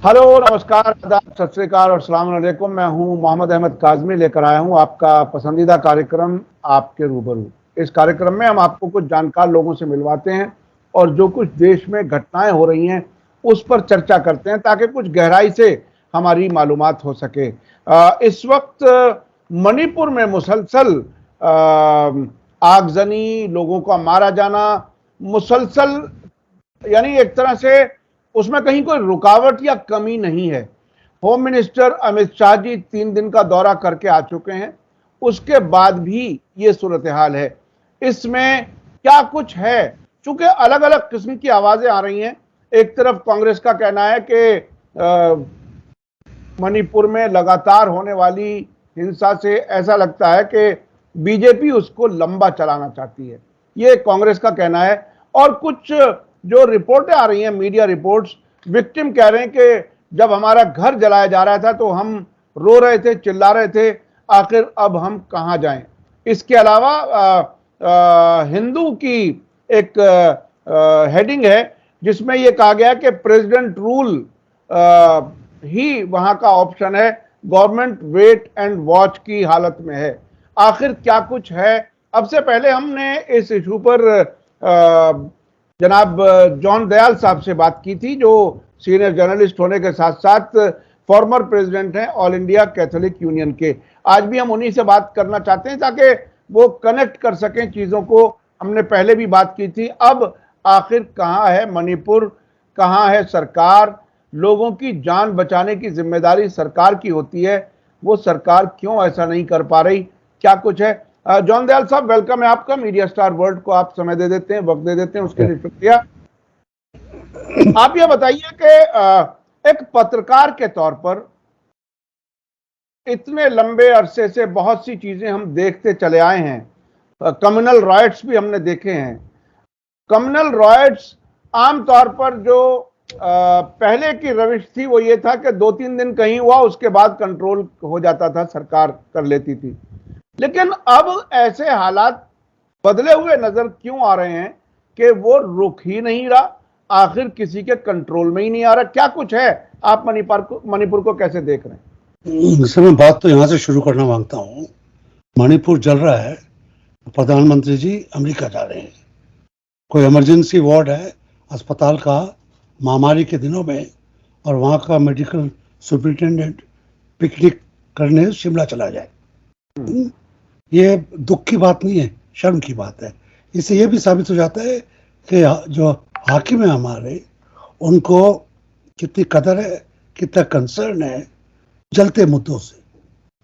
Hello, नमस्कार, आदाब, सत श्री अकाल और अस्सलाम वालेकुम। मैं हूं मोहम्मद अहमद काज़मी, लेकर आया हूं आपका पसंदीदा कार्यक्रम आपके रूबरू। इस कार्यक्रम में हम आपको कुछ जानकार लोगों से मिलवाते हैं और जो कुछ देश में घटनाएं हो रही हैं उस पर चर्चा करते हैं ताकि कुछ गहराई से हमारी मालूमात हो सके। इस वक्त मणिपुर में मुसलसल आगजनी, लोगों का मारा जाना मुसलसल, यानी एक तरह से उसमें कहीं कोई रुकावट या कमी नहीं है। होम मिनिस्टर अमित शाह जी 3 दिन का दौरा करके आ चुके हैं, उसके बाद भी ये सूरत हाल है। इसमें क्या कुछ है? चूंकि अलग अलग किस्म की आवाजें आ रही हैं। एक तरफ कांग्रेस का कहना है कि मणिपुर में लगातार होने वाली हिंसा से ऐसा लगता है कि बीजेपी उसको लंबा चलाना चाहती है, ये कांग्रेस का कहना है। और कुछ जो रिपोर्टें आ रही हैं, मीडिया रिपोर्ट्स, विक्टिम कह रहे हैं कि जब हमारा घर जलाया जा रहा था तो हम रो रहे थे, चिल्ला रहे थे, आखिर अब हम कहां जाएं। इसके अलावा हिंदू की एक हेडिंग है जिसमें यह कहा गया कि प्रेसिडेंट रूल ही वहां का ऑप्शन है, गवर्नमेंट वेट एंड वॉच की हालत में है। आखिर क्या कुछ है? अब से पहले हमने इस इशू पर जनाब जॉन दयाल साहब से बात की थी, जो सीनियर जर्नलिस्ट होने के साथ साथ फॉर्मर प्रेसिडेंट हैं ऑल इंडिया कैथोलिक यूनियन के। आज भी हम उन्हीं से बात करना चाहते हैं ताकि वो कनेक्ट कर सकें चीजों को। हमने पहले भी बात की थी। अब आखिर कहां है मणिपुर, कहां है सरकार? लोगों की जान बचाने की जिम्मेदारी सरकार की होती है, वो सरकार क्यों ऐसा नहीं कर पा रही? क्या कुछ है? जॉन दयाल साहब, वेलकम है आपका। मीडिया स्टार वर्ल्ड को आप समय दे देते हैं, वक्त दे देते हैं, उसके लिए शुक्रिया। आप ये बताइए कि एक पत्रकार के तौर पर इतने लंबे अरसे से बहुत सी चीजें हम देखते चले आए हैं। कम्युनल राइट्स भी हमने देखे हैं। कम्युनल राइट्स आमतौर पर जो पहले की रविश थी वो ये था कि 2-3 दिन कहीं हुआ, उसके बाद कंट्रोल हो जाता था, सरकार कर लेती थी। लेकिन अब ऐसे हालात बदले हुए नजर क्यों आ रहे हैं कि वो रुक ही नहीं रहा, आखिर किसी के कंट्रोल में ही नहीं आ रहा? क्या कुछ है? आप मणिपुर को कैसे देख रहे हैं? सर, मैं बात तो यहाँ से शुरू करना मांगता हूँ। मणिपुर जल रहा है, प्रधानमंत्री जी अमेरिका जा रहे हैं, कोई इमरजेंसी वार्ड है अस्पताल का महामारी के दिनों में, और वहाँ का मेडिकल सुपरिटेंडेंट पिकनिक करने शिमला चला जाए। ये दुख की बात नहीं है, शर्म की बात है। इससे ये भी साबित हो जाता है कि जो हाकिम है हमारे, उनको कितनी कदर है, कितना कंसर्न है जलते मुद्दों से।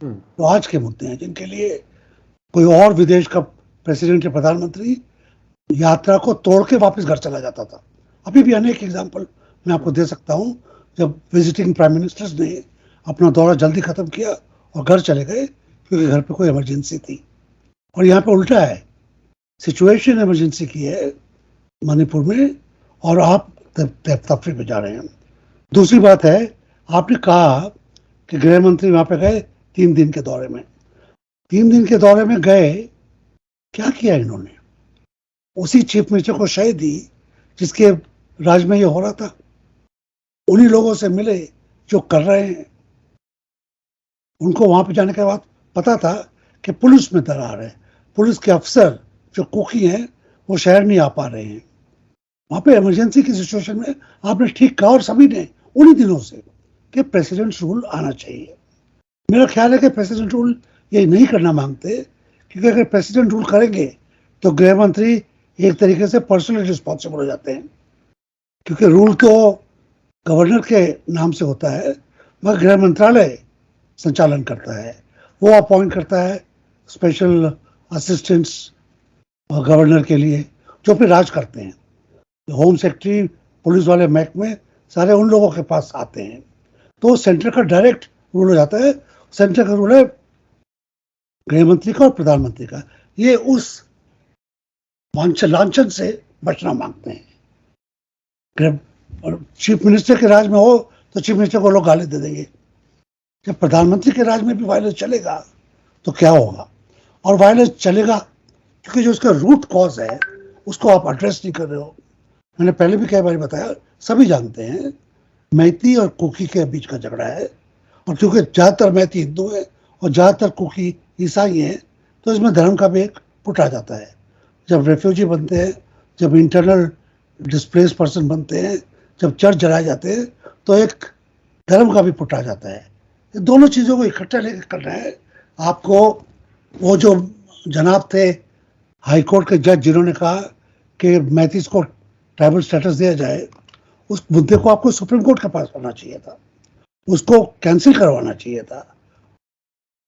तो आज के मुद्दे हैं जिनके लिए कोई और विदेश का प्रेसिडेंट या प्रधानमंत्री यात्रा को तोड़ के वापस घर चला जाता था। अभी भी अनेक एग्जाम्पल मैं आपको दे सकता हूं, जब विजिटिंग प्राइम मिनिस्टर्स ने अपना दौरा जल्दी खत्म किया और घर चले गए क्योंकि घर पे कोई इमरजेंसी थी। और यहाँ पे उल्टा है, सिचुएशन इमरजेंसी की है मणिपुर में और आप तफरी पे जा रहे हैं। दूसरी बात है, आपने कहा कि गृह मंत्री वहां पे गए 3 दिन के दौरे में। 3 दिन के दौरे में गए, क्या किया इन्होंने? उसी चीफ मिनिस्टर को शय दी जिसके राज में ये हो रहा था। उन्हीं लोगों से मिले जो कर रहे हैं। उनको वहां पे जाने के बाद पता था कि पुलिस में दरार है, पुलिस के अफसर जो कुकी हैं वो शहर नहीं आ पा रहे हैं। वहां पे इमरजेंसी की सिचुएशन में आपने ठीक कहा, और सभी ने उन्हीं दिनों से, कि प्रेसिडेंट रूल आना चाहिए। मेरा ख्याल है कि प्रेसिडेंट रूल ये नहीं करना मांगते, क्योंकि अगर प्रेसिडेंट रूल करेंगे तो गृह मंत्री एक तरीके से पर्सनली रिस्पॉन्सिबल हो जाते हैं, क्योंकि रूल तो गवर्नर के नाम से होता है, मगर गृह मंत्रालय संचालन करता है। वो अपॉइंट करता है स्पेशल असिस्टेंट्स गवर्नर के लिए, जो फिर राज करते हैं। होम सेक्रेटरी, पुलिस वाले महकमे सारे उन लोगों के पास आते हैं। तो सेंटर का डायरेक्ट रूल हो जाता है। सेंटर का रूल है गृह मंत्री का और प्रधानमंत्री का। ये उस लांछन से बचना मांगते हैं। और चीफ मिनिस्टर के राज में हो तो चीफ मिनिस्टर को लोग गाली दे देंगे। जब प्रधानमंत्री के राज में भी वायलेंस चलेगा तो क्या होगा? और वायलेंस चलेगा क्योंकि जो उसका रूट कॉज है उसको आप एड्रेस नहीं कर रहे हो। मैंने पहले भी कई बार बताया, सभी जानते हैं, मैती और कुकी के बीच का झगड़ा है। और क्योंकि ज़्यादातर मैती हिंदू है और ज़्यादातर कुकी ईसाई हैं, तो इसमें धर्म का भी एक पुट आ जाता है। जब रेफ्यूजी बनते हैं, जब इंटरनल डिस्प्लेस पर्सन बनते हैं, जब चर्च जलाए जाते हैं, तो एक धर्म का भी पुट आ जाता है। ये दोनों चीज़ों को इकट्ठा लेकर करना है आपको। वो जो जनाब थे हाई कोर्ट के जज जिन्होंने कहा कि मैथीस को ट्राइबल स्टेटस दिया जाए, उस मुद्दे को आपको सुप्रीम कोर्ट के पास करना चाहिए था, उसको कैंसिल करवाना चाहिए था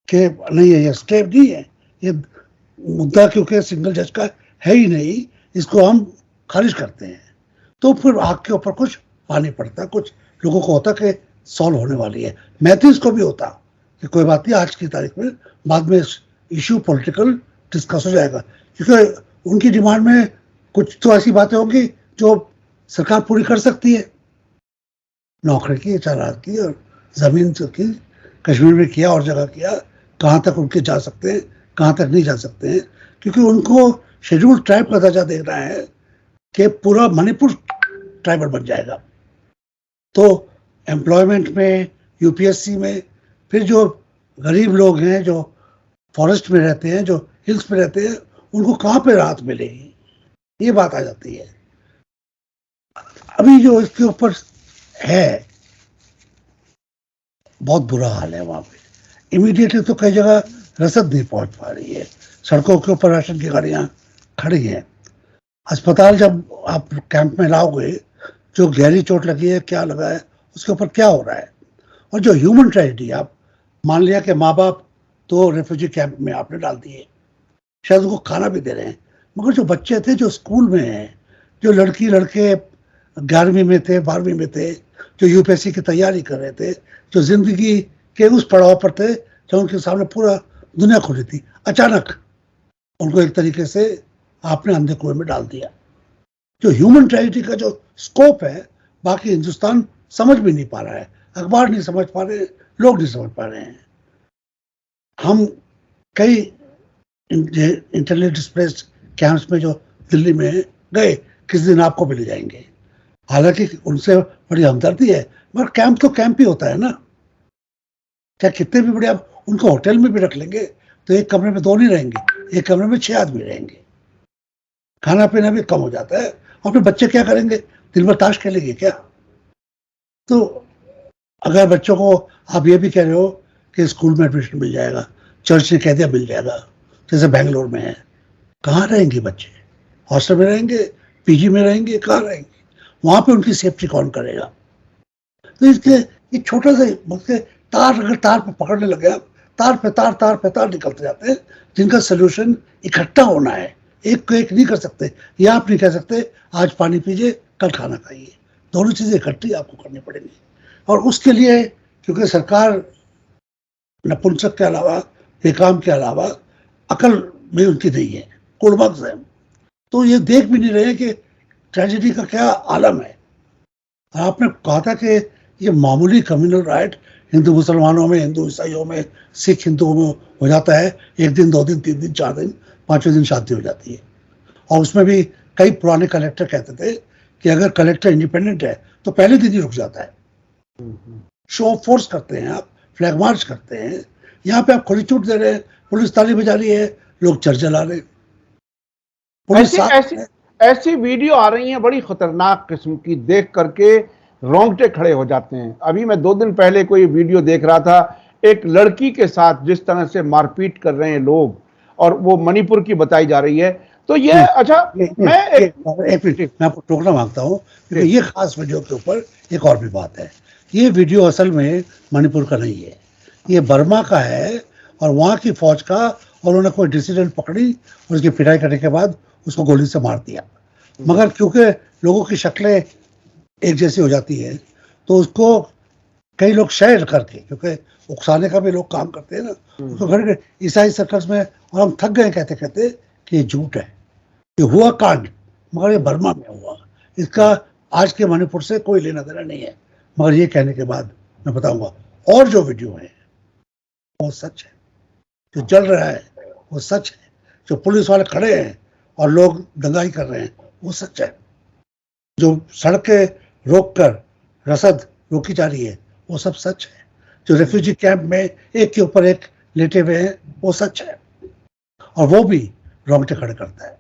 कि नहीं है, ये स्टेप नहीं है, ये मुद्दा क्योंकि सिंगल जज का है ही नहीं, इसको हम खारिज करते हैं। तो फिर आग के ऊपर कुछ पानी पड़ता, कुछ लोगों को होता कि सॉल्व होने वाली है। मैथीस को भी होता कि कोई बात नहीं, आज की तारीख में बाद में इशू पॉलिटिकल डिस्कस हो जाएगा, क्योंकि उनकी डिमांड में कुछ तो ऐसी बातें होंगी जो सरकार पूरी कर सकती है, नौकरी की, चारात की और ज़मीन की। कश्मीर में किया और जगह किया, कहाँ तक उनके जा सकते हैं, कहाँ तक नहीं जा सकते हैं, क्योंकि उनको शेड्यूल्ड ट्राइब का दर्जा देना है कि पूरा मणिपुर ट्राइबल बन जाएगा। तो एम्प्लॉयमेंट में, यूपीएससी में, फिर जो गरीब लोग हैं जो फॉरेस्ट में रहते हैं, जो हिल्स में रहते हैं, उनको कहाँ पे राहत मिलेगी, ये बात आ जाती है। अभी जो इसके ऊपर है बहुत बुरा हाल है वहाँ पे। इमीडिएटली तो कई जगह रसद नहीं पहुंच पा रही है, सड़कों के ऊपर राशन की गाड़ियाँ खड़ी हैं। अस्पताल जब आप कैंप में लाओगे, जो गहरी चोट लगी है, क्या लगा है, उसके ऊपर क्या हो रहा है। और जो ह्यूमन ट्रेजेडी, आप मान लिया कि माँ बाप तो रेफ्यूजी कैंप में आपने डाल दिए, शायद उनको खाना भी दे रहे हैं, मगर जो बच्चे थे जो स्कूल में हैं, जो लड़की लड़के 11वीं में थे, 12वीं में थे, जो यूपीएससी की तैयारी कर रहे थे, जो जिंदगी के उस पड़ाव पर थे जब उनके सामने पूरा दुनिया खुली थी, अचानक उनको एक तरीके से आपने अंधे कुएं में डाल दिया। जो ह्यूमन ट्रेजेडी का जो स्कोप है, बाकी हिंदुस्तान समझ भी नहीं पा रहा है, अखबार नहीं समझ पा रहे, लोग नहीं समझ पा रहे हैं। हम कई इंटरनल डिस्प्लेस्ड कैंप्स में जो दिल्ली में गए, किस दिन आपको भी ले जाएंगे। हालांकि उनसे बड़ी हमदर्दी है, मगर कैंप तो कैंप ही होता है ना। क्या कितने भी बड़े आप उनको होटल में भी रख लेंगे तो एक कमरे में 2 नहीं रहेंगे, एक कमरे में 6 आदमी रहेंगे, खाना पीना भी कम हो जाता है। और फिर बच्चे क्या करेंगे, दिन भर ताश खेलेंगे क्या? तो अगर बच्चों को आप ये भी कह रहे हो कि स्कूल में एडमिशन मिल जाएगा, चर्च ने कह दिया मिल जाएगा, जैसे बेंगलोर में है, कहाँ रहेंगे बच्चे? हॉस्टल में रहेंगे, पीजी में रहेंगे, कहाँ रहेंगे? वहां पे उनकी सेफ्टी कौन करेगा? तो इसके ये छोटा सा मुझसे तार, अगर तार पे पकड़ने लगे आप, तार पे तार निकलते जाते हैं, जिनका सोल्यूशन इकट्ठा होना है, एक को एक नहीं कर सकते। या आप नहीं कह सकते आज पानी पीजिए, कल खाना खाइए, दोनों चीजें इकट्ठी आपको करनी पड़ेंगी। और उसके लिए क्योंकि सरकार नपुंसक के अलावा, बेकाम के अलावा अकल भी उनकी नहीं है, कुड़बक्स है, तो ये देख भी नहीं रहे कि ट्रेजेडी का क्या आलम है। आपने कहा था कि ये मामूली कम्युनल राइट हिंदू मुसलमानों में, हिंदू ईसाइयों में, सिख हिंदुओं में हो जाता है, 1 दिन 2 दिन 3 दिन 4 दिन 5वें दिन शादी हो जाती है। और उसमें भी कई पुराने कलेक्टर कहते थे कि अगर कलेक्टर इंडिपेंडेंट है तो पहले दिन ही रुक जाता है। शो ऑफ फोर्स करते हैं आप, फ्लैग मार्च करते हैं, यहाँ पे आप खुली छूट दे रहे हैं, पुलिस ताली बजा रही है, लोग चर्च जला रहे हैं। ऐसी वीडियो आ रही हैं बड़ी खतरनाक किस्म की, देख करके रोंगटे खड़े हो जाते हैं। अभी मैं 2 दिन पहले कोई वीडियो देख रहा था, एक लड़की के साथ जिस तरह से मारपीट कर रहे हैं लोग, और वो मणिपुर की बताई जा रही है। तो ये अच्छा, मैं एक मिनट मैं आपको टोकना मांगता हूँ, क्योंकि ये खास वीडियो के ऊपर एक और भी बात है। ये वीडियो असल में मणिपुर का नहीं है, ये बर्मा का है, और वहाँ की फौज का, और उन्होंने कोई डिसीजन पकड़ी और उसकी पिटाई करने के बाद उसको गोली से मार दिया। मगर क्योंकि लोगों की शक्लें एक जैसी हो जाती है, तो उसको कई लोग शेयर करके, क्योंकि उकसाने का भी लोग काम करते हैं ना, उसको घर के ईसाई सर्कल्स में, और हम थक गए कहते कहते कि ये झूठ है, ये हुआ कांड, मगर ये बर्मा में हुआ, इसका आज के मणिपुर से कोई लेना देना नहीं है। मगर ये कहने के बाद मैं बताऊंगा, और जो वीडियो है वो सच है, जो चल रहा है वो सच है, जो पुलिस वाले खड़े हैं और लोग दंगाई कर रहे हैं वो सच है, जो सड़कें रोक कर रसद रोकी जा रही है वो सब सच है। जो रेफ्यूजी कैंप में एक के ऊपर एक लेटे हुए हैं वो सच है, और वो भी रोंगटे खड़े करता है।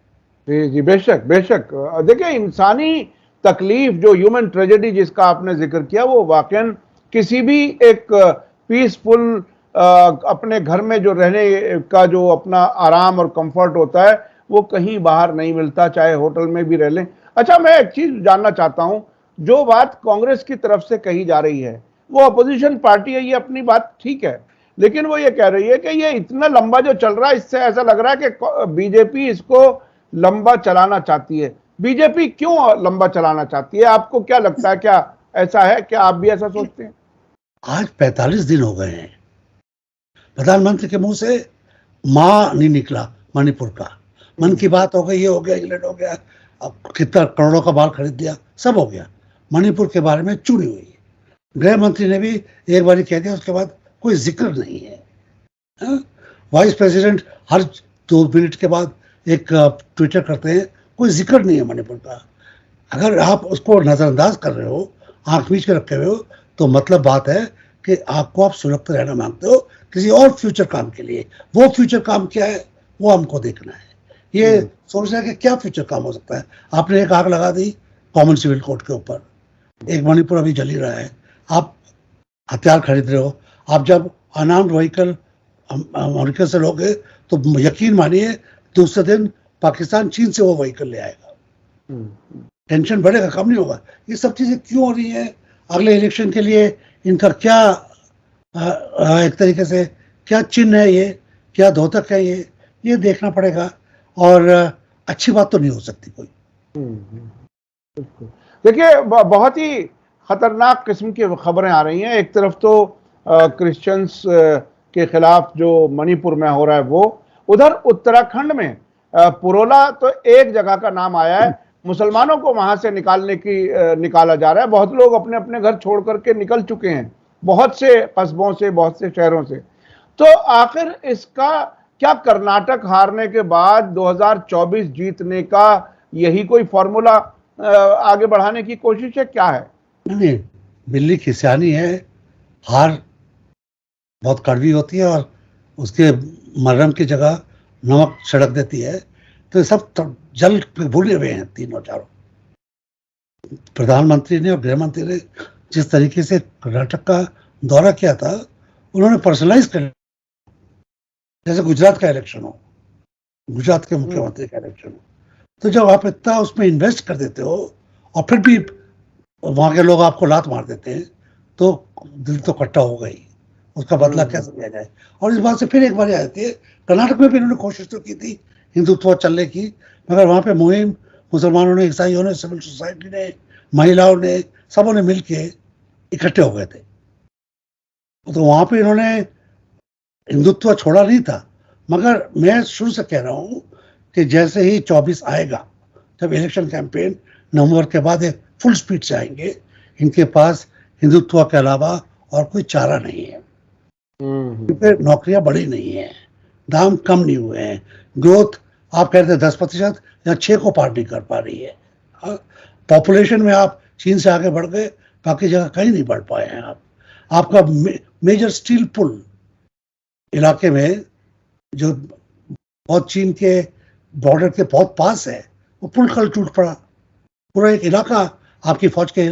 जी जी, बेशक बेशक। देखिए, इंसानी तकलीफ, जो ह्यूमन ट्रेजेडी जिसका आपने जिक्र किया, वो वाकई किसी भी एक पीसफुल अपने घर में जो रहने का जो अपना आराम और कंफर्ट होता है वो कहीं बाहर नहीं मिलता, चाहे होटल में भी रह लें। अच्छा, मैं एक चीज जानना चाहता हूं, जो बात कांग्रेस की तरफ से कही जा रही है, वो अपोजिशन पार्टी है, ये अपनी बात ठीक है, लेकिन वो ये कह रही है कि ये इतना लंबा जो चल रहा है, इससे ऐसा लग रहा है कि बीजेपी इसको लंबा चलाना चाहती है। बीजेपी क्यों लंबा चलाना चाहती है? आपको क्या लगता है, क्या ऐसा है? क्या आप भी ऐसा सोचते हैं? आज 45 दिन हो गए हैं, प्रधानमंत्री के मुंह से मां नहीं निकला मणिपुर का। मन की बात हो गई, ये हो गया, इंग्लैंड हो गया, अब कितना करोड़ों का माल खरीद दिया, सब हो गया। मणिपुर के बारे में चुनी हुई है। गृह मंत्री ने भी एक बार कह दिया, उसके बाद कोई जिक्र नहीं है। वाइस प्रेसिडेंट हर 2 मिनट के बाद एक ट्विटर करते हैं, कोई जिक्र नहीं है मणिपुर का। अगर आप उसको नजरअंदाज कर रहे हो, आंख मीच के रखे हुए हो, तो मतलब बात है कि आपको आप सुरक्षित रहना मांगते हो किसी और फ्यूचर काम के लिए। वो फ्यूचर काम क्या है वो हमको देखना है। ये सोचना है कि क्या फ्यूचर काम हो सकता है। आपने एक आग लगा दी कॉमन सिविल कोड के ऊपर, एक मणिपुर अभी जल ही रहा है। आप हथियार खरीद रहे हो, आप जब अनार्म्ड व्हीकल अमेरिका से लोगे तो यकीन मानिए दूसरे दिन पाकिस्तान चीन से वो व्हीकल ले आएगा। टेंशन बढ़ेगा, कम नहीं होगा। ये सब चीजें क्यों हो रही हैं? अगले इलेक्शन के लिए इनका क्या एक तरीके से क्या चिन्ह है, ये क्या द्योतक है, ये देखना पड़ेगा। और अच्छी बात तो नहीं हो सकती कोई। देखिए, बहुत ही खतरनाक किस्म की खबरें आ रही हैं। एक तरफ तो क्रिश्चियंस के खिलाफ जो मणिपुर में हो रहा है वो, उधर उत्तराखंड में पुरोला तो एक जगह का नाम आया है, मुसलमानों को वहां से निकाला जा रहा है। बहुत लोग अपने अपने घर छोड़ करके निकल चुके हैं, बहुत से कस्बों से, बहुत से शहरों से। तो आखिर इसका क्या कर्नाटक हारने के बाद 2024 जीतने का यही कोई फॉर्मूला आगे बढ़ाने की कोशिश है, क्या है? नहीं, बिल्ली की सियानी है, हार बहुत कड़वी होती है और उसके मरहम की जगह नमक छिड़क देती है। तो सब जल पे भूले हुए हैं तीनों चारों। प्रधानमंत्री ने और गृह मंत्री ने जिस तरीके से कर्नाटक का दौरा किया था, उन्होंने पर्सनलाइज कर, जैसे गुजरात का इलेक्शन हो, गुजरात के मुख्यमंत्री का इलेक्शन हो। तो जब आप इतना उसमें इन्वेस्ट कर देते हो और फिर भी वहां के लोग आपको लात मार देते हैं, तो दिल तो कट्टा हो गई। उसका बदला कैसे लिया जाए? और इस बात से फिर एक बार आ जाती है, कर्नाटक में भी इन्होंने कोशिश तो की थी हिंदुत्व चलने की, मगर वहां पे मुहिम मुसलमानों ने, ईसाइयों ने, सिविल सोसाइटी ने, महिलाओं ने, सबों ने मिलके इकट्ठे हो गए थे। तो वहां पे इन्होंने हिंदुत्व छोड़ा नहीं था। मगर मैं शुरू से कह रहा हूं कि जैसे ही 24 आएगा, जब इलेक्शन कैंपेन नवंबर के बाद एक फुल स्पीड से आएंगे, इनके पास हिंदुत्व के अलावा और कोई चारा नहीं है। क्योंकि नौकरियां बढ़ी नहीं है, दाम कम नहीं हुए हैं, ग्रोथ आप कहते हैं 10% या 6 को पार नहीं कर पा रही है। पॉपुलेशन में आप चीन से आगे बढ़ गए, बाकी जगह कहीं नहीं बढ़ पाए हैं आप। आपका मेजर स्टील पुल इलाके में जो बहुत चीन के बॉर्डर के बहुत पास है, वो पुल कल टूट पड़ा। पूरा एक इलाका आपकी फौज के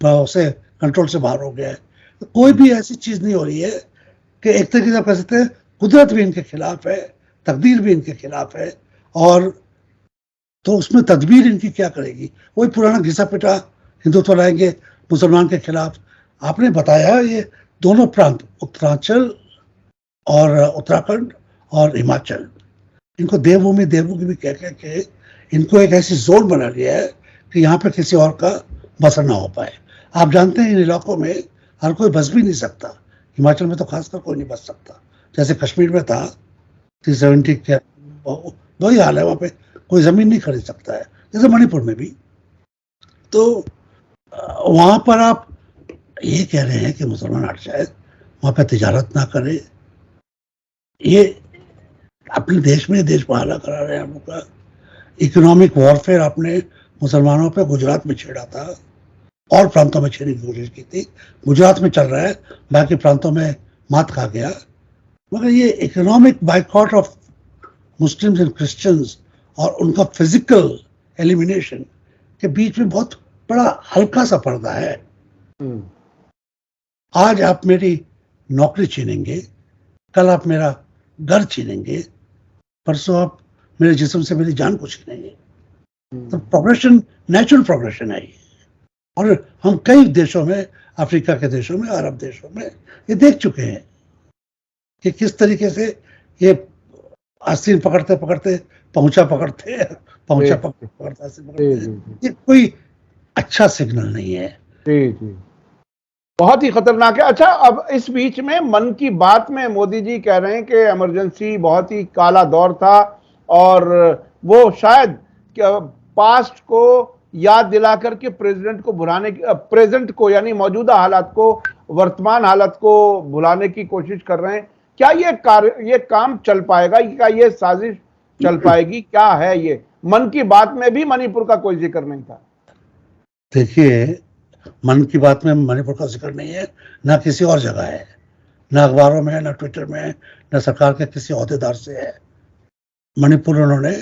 से कंट्रोल से बाहर हो गया है। तो कोई भी ऐसी चीज नहीं हो रही है कि एक तरीके से आप कह सकते हैं कुदरत भी इनके खिलाफ है, तकदीर भी इनके खिलाफ है। और तो उसमें तदबीर इनकी क्या करेगी? वही पुराना घिसा पिटा हिंदुत्व लाएंगे मुसलमान के खिलाफ। आपने बताया ये दोनों प्रांत, उत्तरांचल और उत्तराखंड और हिमाचल, इनको देवभूमि देवभूमि भी कह के इनको एक ऐसी जोन बना लिया है कि यहाँ पे किसी और का बसर ना हो पाए। आप जानते हैं इन इलाकों में हर कोई बस भी नहीं सकता। हिमाचल में तो खासकर कोई नहीं बस सकता, जैसे कश्मीर में था 370 के वही हाल है। वहाँ पे कोई जमीन नहीं खरीद सकता है, जैसे मणिपुर में भी। तो वहां पर आप ये कह रहे हैं कि मुसलमान हट जाए, वहां पर तिजारत ना करे, ये अपने देश में देश बहाला करा रहे हैं हम लोग का। इकोनॉमिक वॉरफेयर आपने मुसलमानों पे गुजरात में छेड़ा था, और प्रांतों में छीनने की कोशिश की थी। गुजरात में चल रहा है, बाकी प्रांतों में मात खा गया। मगर ये economic boycott of Muslims and Christians और उनका फिजिकल एलिमिनेशन के बीच में बहुत बड़ा हल्का सा पर्दा है। आज आप मेरी नौकरी छीनेंगे, कल आप मेरा घर छीनेंगे, परसों आप मेरे जिस्म से मेरी जान को छीनेंगे। तो प्रोग्रेशन नेचुरल प्रोग्रेशन है ये। और हम कई देशों में, अफ्रीका के देशों में, अरब देशों में ये देख चुके हैं कि किस तरीके से ये आस्तीन पकड़ते पकड़ते पहुंचा पकड़ते ये कोई अच्छा सिग्नल नहीं है। जी, बहुत ही खतरनाक है। अच्छा, अब इस बीच में मन की बात में मोदी जी कह रहे हैं कि इमरजेंसी बहुत ही काला दौर था और वो शायद पास्ट को याद दिला करके प्रेसिडेंट को भुलाने की, प्रेजेंट को यानी मौजूदा हालात को, वर्तमान हालत को भुलाने की कोशिश कर रहे हैं। क्या ये काम चल पाएगा? क्या ये साजिश चल पाएगी? क्या है ये? मन की बात में भी मणिपुर का कोई जिक्र नहीं था। देखिए, मन की बात में मणिपुर का जिक्र नहीं है, ना किसी और जगह है, ना अखबारों में, ना ट्विटर में, ना सरकार के किसी ओहदेदार से है। मणिपुर उन्होंने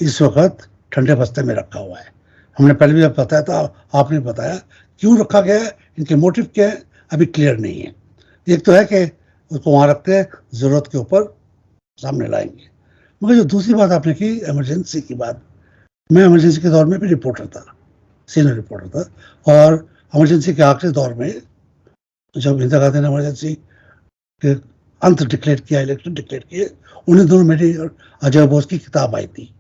इस वक्त ठंडे बस्ते में रखा हुआ है। हमने पहले भी बताया था, आपने बताया क्यों रखा गया है, इनके मोटिव क्या है, अभी क्लियर नहीं है। एक तो है कि उसको वहां रखते हैं, जरूरत के ऊपर सामने लाएंगे। मगर जो दूसरी बात आपने की, इमरजेंसी की बात, मैं इमरजेंसी के दौर में भी रिपोर्टर था, सीनियर रिपोर्टर था। और इमरजेंसी के आखिरी दौर में जब इंदिरा गांधी ने इमरजेंसी के अंत डिक्लेयर किया, इलेक्शन डिक्लेयर किए, उन्हीं दोनों मेरी और अजय बोस की किताब आई थी,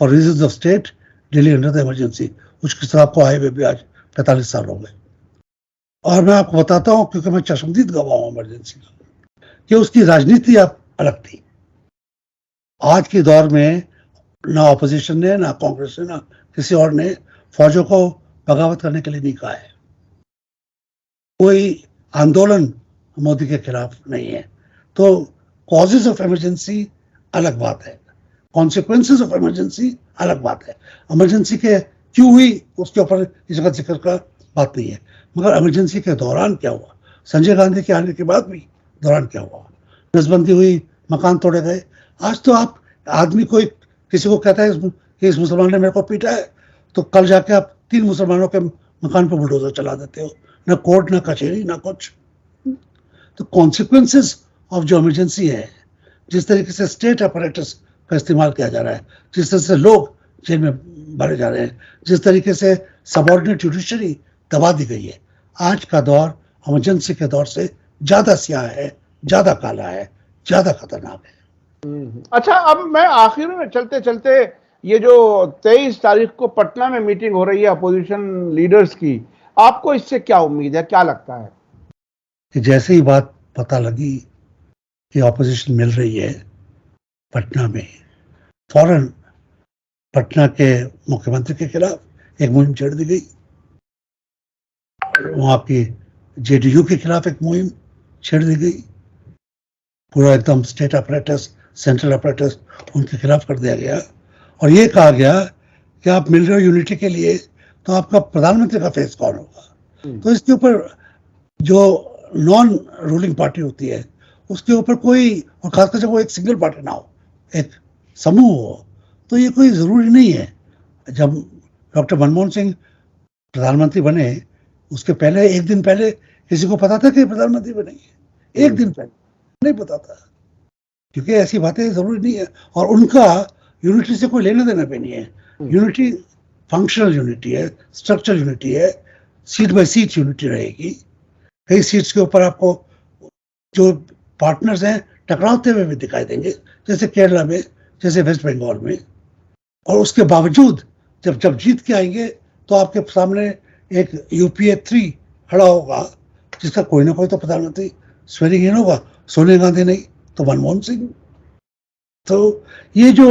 for reasons of state daily under the emergency. उस किताब को आए हुए भी आज 45 साल हो गए। और मैं आपको बताता हूँ, क्योंकि मैं चश्मदीद गवाह हूँ इमरजेंसी का, कि उसकी राजनीति अब अलग थी। आज के दौर में ना ऑपोजिशन ने, ना कांग्रेस ने, ना किसी और ने फौजों को बगावत करने के लिए नहीं कहा है। कोई आंदोलन मोदी के खिलाफ नहीं है। तो कॉजेज ऑफ इमरजेंसी अलग बात है, कॉन्सिक्वेंसेज ऑफ इमरजेंसी अलग बात है। इमरजेंसी के क्यों हुई उसके ऊपर इस जगह जिक्र का बात नहीं है। मगर इमरजेंसी के दौरान क्या हुआ, संजय गांधी के आने के बाद भी दौरान क्या हुआ, नसबंदी हुई, मकान तोड़े गए। आज तो आप आदमी कोई किसी को कहता है कि इस मुसलमान ने मेरे को पीटा है, तो कल जाके आप 3 मुसलमानों के मकान पर बुलडोजर चला देते हो, ना कोर्ट, ना कचहरी, ना कुछ। तो कॉन्सिक्वेंसेज ऑफ जो इमरजेंसी है, जिस तरीके से स्टेट अपरेटस का इस्तेमाल किया जा रहा है, जिस तरह से लोग जेल में भरे जा रहे हैं, जिस तरीके से सबऑर्डिनेट जुडिशरी दबा दी गई है, आज का दौर इमरजेंसी के दौर से ज्यादा स्याह है, ज्यादा काला है, ज्यादा खतरनाक है। अच्छा, अब मैं आखिर में चलते चलते, ये जो 23 तारीख को पटना में मीटिंग हो रही है अपोजिशन लीडर्स की, आपको इससे क्या उम्मीद है, क्या लगता है? कि जैसे ही बात पता लगी कि ऑपोजिशन मिल रही है पटना में, फौरन पटना के मुख्यमंत्री के खिलाफ एक मुहिम छेड़ दी गई, वहां की जेडीयू के खिलाफ एक मुहिम छेड़ दी गई। पूरा एकदम स्टेट अपरेटस, सेंट्रल अपरेटस उनके खिलाफ कर दिया गया। और ये कहा गया कि आप मिल रहे हो यूनिटी के लिए, तो आपका प्रधानमंत्री का फेस कौन होगा। तो इसके ऊपर जो नॉन रूलिंग पार्टी होती है उसके ऊपर कोई, और खासकर जब वो एक सिंगल पार्टी ना हो, एक समूह हो, तो ये कोई जरूरी नहीं है। जब डॉक्टर मनमोहन सिंह प्रधानमंत्री बने, उसके पहले, एक दिन पहले किसी को पता था कि प्रधानमंत्री बनेंगे? एक दिन पहले नहीं पता था, क्योंकि ऐसी बातें जरूरी नहीं है। और उनका यूनिटी से कोई लेना देना भी नहीं है। यूनिटी फंक्शनल यूनिटी है, स्ट्रक्चरल यूनिटी है, सीट बाय सीट यूनिटी रहेगी। कई सीट्स के ऊपर आपको जो पार्टनर्स हैं टकराते हुए भी दिखाई देंगे, जैसे केरला में, जैसे वेस्ट बंगाल में। और उसके बावजूद जब जीत के आएंगे तो आपके सामने एक यूपीए 3 खड़ा होगा, जिसका कोई ना कोई तो प्रधानमंत्री स्वेरिंग इन होगा। सोनिया गांधी नहीं तो मनमोहन सिंह। तो ये जो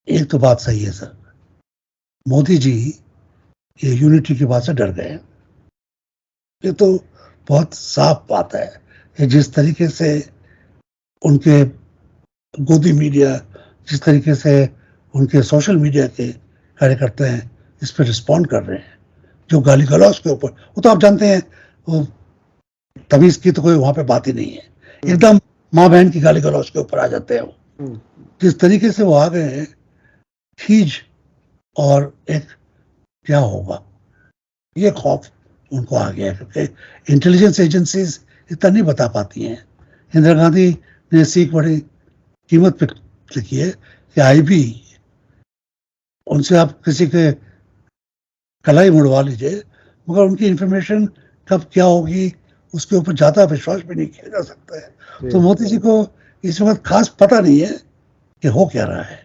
एक तो बात सही है सर, मोदी जी ये यूनिटी की बात से डर गए हैं। ये तो बहुत साफ बात है कि जिस तरीके से उनके गोदी मीडिया, जिस तरीके से उनके सोशल मीडिया के कार्यकर्ता हैं इस पर रिस्पॉन्ड कर रहे हैं, जो गाली गलौज के ऊपर, वो तो आप जानते हैं, वो तमीज की तो कोई वहां पे बात ही नहीं है, एकदम माँ बहन की गाली गलौज के ऊपर आ जाते हैं वो। जिस तरीके से वो आ गए हैं, खींच और एक क्या होगा, ये खौफ उनको आ गया है, क्योंकि इंटेलिजेंस एजेंसीज इतना नहीं बता पाती हैं। इंदिरा गांधी ने सीख बड़ी कीमत पे लिखी है कि आईबी, उनसे आप किसी के कलाई मुड़वा लीजिए, मगर उनकी इंफॉर्मेशन कब क्या होगी उसके ऊपर ज्यादा विश्वास भी नहीं किया जा सकता है। तो मोदी जी को इस वक्त खास पता नहीं है कि हो क्या रहा है।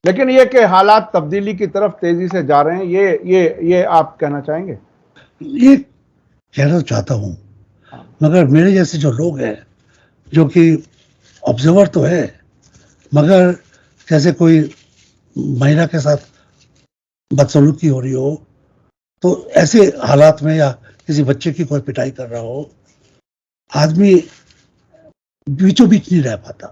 लेकिन ये कि हालात तब्दीली की तरफ तेजी से जा रहे हैं, ये आप कहना चाहेंगे? ये कहना चाहता हूं, मगर मेरे जैसे जो लोग हैं, जो कि ऑब्जर्वर तो है, मगर जैसे कोई महिला के साथ बदसलूकी हो रही हो, तो ऐसे हालात में, या किसी बच्चे की कोई पिटाई कर रहा हो, आदमी बीचों बीच नहीं रह पाता,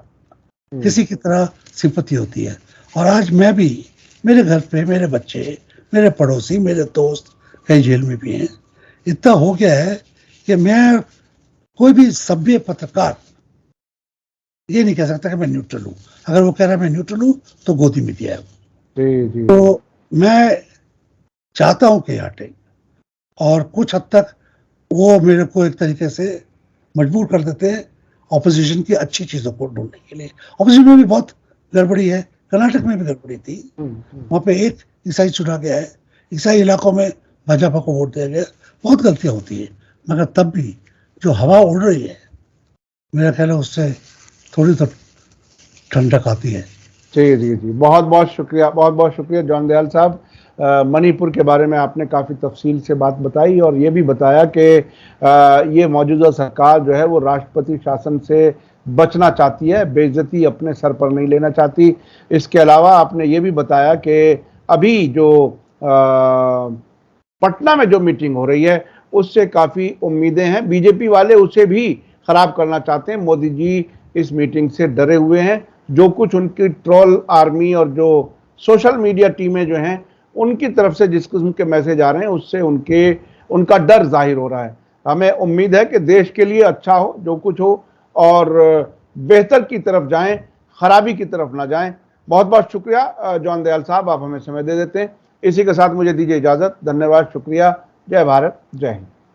किसी की तरह सिंपत्ति होती है। और आज मैं भी, मेरे घर पे मेरे बच्चे, मेरे पड़ोसी, मेरे दोस्त कई जेल में भी हैं, इतना हो गया है कि मैं कोई भी सभ्य पत्रकार ये नहीं कह सकता कि मैं न्यूट्रल हूं। अगर वो कह रहा है मैं न्यूट्रल हूं तो गोदी में दिया है वो। तो मैं चाहता हूं कि हटे, और कुछ हद तक वो मेरे को एक तरीके से मजबूर कर देते हैं ऑपोजिशन की अच्छी चीजों को ढूंढने के लिए। ऑपोजिशन में भी बहुत गड़बड़ी है, कर्नाटक में भी गड़बड़ी थी, वहां पे एक ईसाई चुना गया है, ईसाई इलाकों में भाजपा को वोट दिया गया, बहुत गलतियां होती है, मगर तब भी जो हवा उड़ रही है, मेरा ख्याल है उससे थोड़ी तो ठंडक आती है। जी जी जी, बहुत बहुत शुक्रिया जॉन दयाल साहब। मणिपुर के बारे में आपने काफ़ी तफसील से बात बताई, और ये भी बताया कि ये मौजूदा सरकार जो है वो राष्ट्रपति शासन से बचना चाहती है, बेइज्जती अपने सर पर नहीं लेना चाहती। इसके अलावा आपने ये भी बताया कि अभी जो पटना में जो मीटिंग हो रही है उससे काफ़ी उम्मीदें हैं, बीजेपी वाले उसे भी खराब करना चाहते हैं। मोदी जी इस मीटिंग से डरे हुए हैं, जो कुछ उनकी ट्रोल आर्मी और जो सोशल मीडिया टीमें जो हैं उनकी तरफ से जिस किस्म के मैसेज आ रहे हैं उससे उनका डर जाहिर हो रहा है। हमें उम्मीद है कि देश के लिए अच्छा हो जो कुछ हो, और बेहतर की तरफ जाएं, खराबी की तरफ ना जाएं। बहुत बहुत शुक्रिया जॉन दयाल साहब, आप हमें समय दे देते हैं। इसी के साथ मुझे दीजिए इजाजत। धन्यवाद, शुक्रिया, जय भारत, जय हिंद।